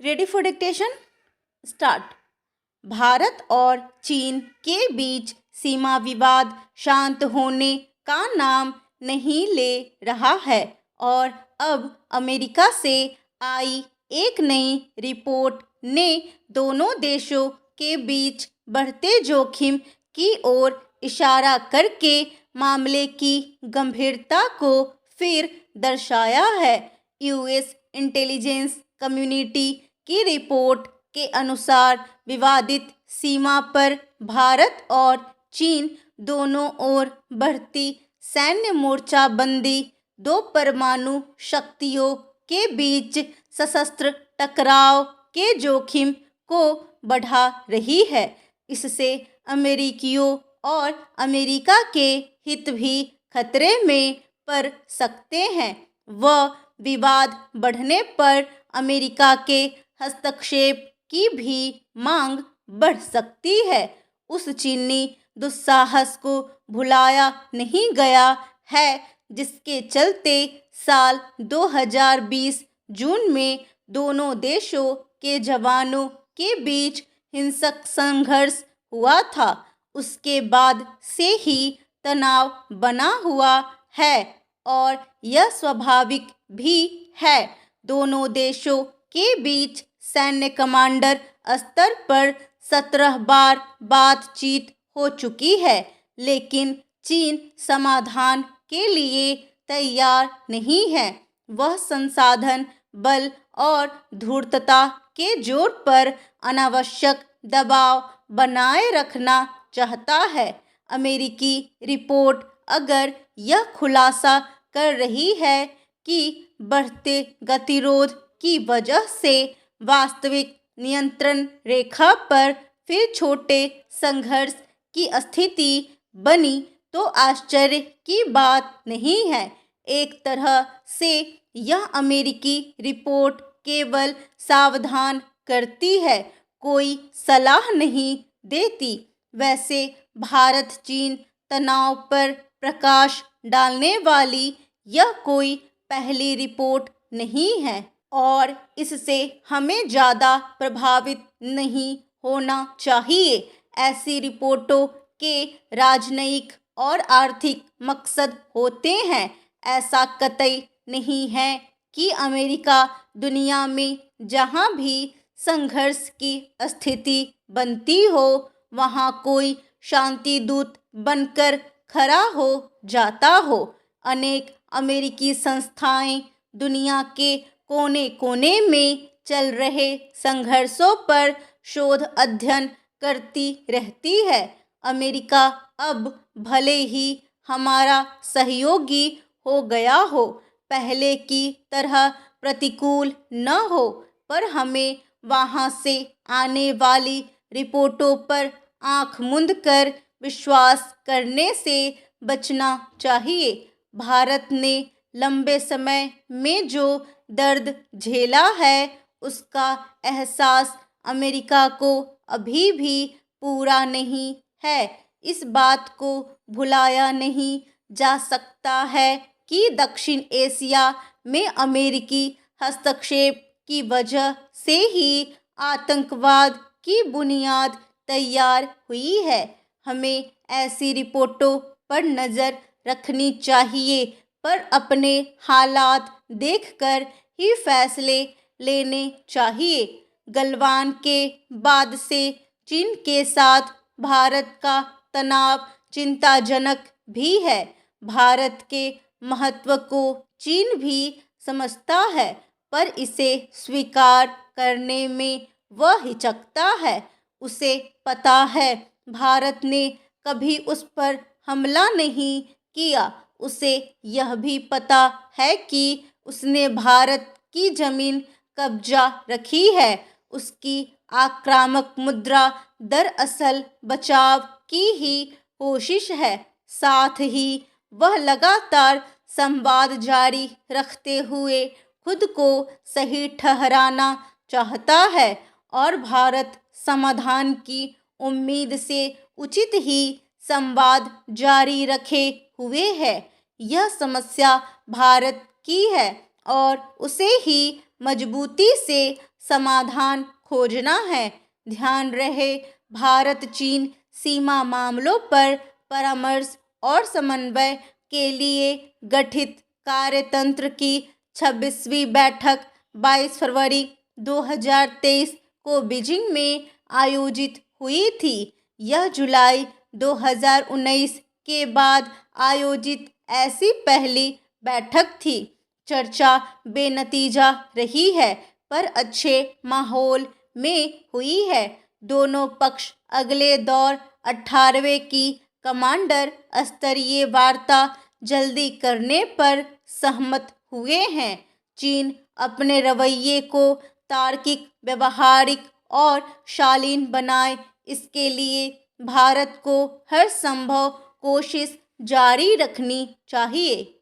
Ready for dictation start. Bharat और चीन के बीच सीमा विवाद शांत होने का नाम नहीं ले रहा है और अब अमेरिका से आई एक नई रिपोर्ट ने दोनों देशों के बीच बढ़ते जोखिम की ओर इशारा करके मामले की गंभीरता को फिर दर्शाया है। यूएस इंटेलिजेंस कम्युनिटी की रिपोर्ट के अनुसार विवादित सीमा पर भारत और चीन दोनों ओर बढ़ती सैन्य मोर्चाबंदी दो परमाणु शक्तियों के बीच सशस्त्र टकराव के जोखिम को बढ़ा रही है। इससे अमेरिकियों और अमेरिका के हित भी खतरे में पड़ सकते हैं। वह विवाद बढ़ने पर अमेरिका के हस्तक्षेप की भी मांग बढ़ सकती है। उस चीनी दुस्साहस को भुलाया नहीं गया है जिसके चलते साल 2020 जून में दोनों देशों के जवानों के बीच हिंसक संघर्ष हुआ था। उसके बाद से ही तनाव बना हुआ है और यह स्वाभाविक भी है। दोनों देशों के बीच सैन्य कमांडर स्तर पर 17 बार बातचीत हो चुकी है, लेकिन चीन समाधान के लिए तैयार नहीं है। वह संसाधन, बल और धूर्तता के जोर पर अनावश्यक दबाव बनाए रखना चाहता है। अमेरिकी रिपोर्ट अगर यह खुलासा कर रही है कि बढ़ते गतिरोध की वजह से वास्तविक नियंत्रण रेखा पर फिर छोटे संघर्ष की स्थिति बनी तो आश्चर्य की बात नहीं है। एक तरह से यह अमेरिकी रिपोर्ट केवल सावधान करती है, कोई सलाह नहीं देती। वैसे भारत चीन तनाव पर प्रकाश डालने वाली यह कोई पहली रिपोर्ट नहीं है और इससे हमें ज़्यादा प्रभावित नहीं होना चाहिए। ऐसी रिपोर्टों के राजनयिक और आर्थिक मकसद होते हैं। ऐसा कतई नहीं है कि अमेरिका दुनिया में जहां भी संघर्ष की स्थिति बनती हो वहां कोई शांति दूत बनकर खड़ा हो जाता हो। अनेक अमेरिकी संस्थाएं दुनिया के कोने कोने में चल रहे संघर्षों पर शोध अध्ययन करती रहती है। अमेरिका अब भले ही हमारा सहयोगी हो गया हो, पहले की तरह प्रतिकूल न हो, पर हमें वहां से आने वाली रिपोर्टों पर आंख मूंद कर विश्वास करने से बचना चाहिए। भारत ने लंबे समय में जो दर्द झेला है उसका एहसास अमेरिका को अभी भी पूरा नहीं है। इस बात को भुलाया नहीं जा सकता है कि दक्षिण एशिया में अमेरिकी हस्तक्षेप की वजह से ही आतंकवाद की बुनियाद तैयार हुई है। हमें ऐसी रिपोर्टों पर नज़र रखनी चाहिए, पर अपने हालात देखकर ही फैसले लेने चाहिए। गलवान के बाद से चीन के साथ भारत का तनाव चिंताजनक भी है। भारत के महत्व को चीन भी समझता है, पर इसे स्वीकार करने में वह हिचकता है। उसे पता है भारत ने कभी उस पर हमला नहीं किया। उसे यह भी पता है कि उसने भारत की जमीन कब्जा रखी है। उसकी आक्रामक मुद्रा दरअसल बचाव की ही कोशिश है। साथ ही वह लगातार संवाद जारी रखते हुए खुद को सही ठहराना चाहता है और भारत समाधान की उम्मीद से उचित ही संवाद जारी रखे हुए है। यह समस्या भारत की है और उसे ही मजबूती से समाधान खोजना है। ध्यान रहे, भारत चीन सीमा मामलों पर परामर्श और समन्वय के लिए गठित कार्यतंत्र की 26वीं बैठक 22 फरवरी 2023 को बीजिंग में आयोजित हुई थी। यह जुलाई 2019 के बाद आयोजित ऐसी पहली बैठक थी। चर्चा बेनतीजा रही है, पर अच्छे माहौल में हुई है। दोनों पक्ष अगले दौर 18वें की कमांडर स्तरीय वार्ता जल्दी करने पर सहमत हुए हैं। चीन अपने रवैये को तार्किक, व्यवहारिक और शालीन बनाए, इसके लिए भारत को हर संभव कोशिश जारी रखनी चाहिए।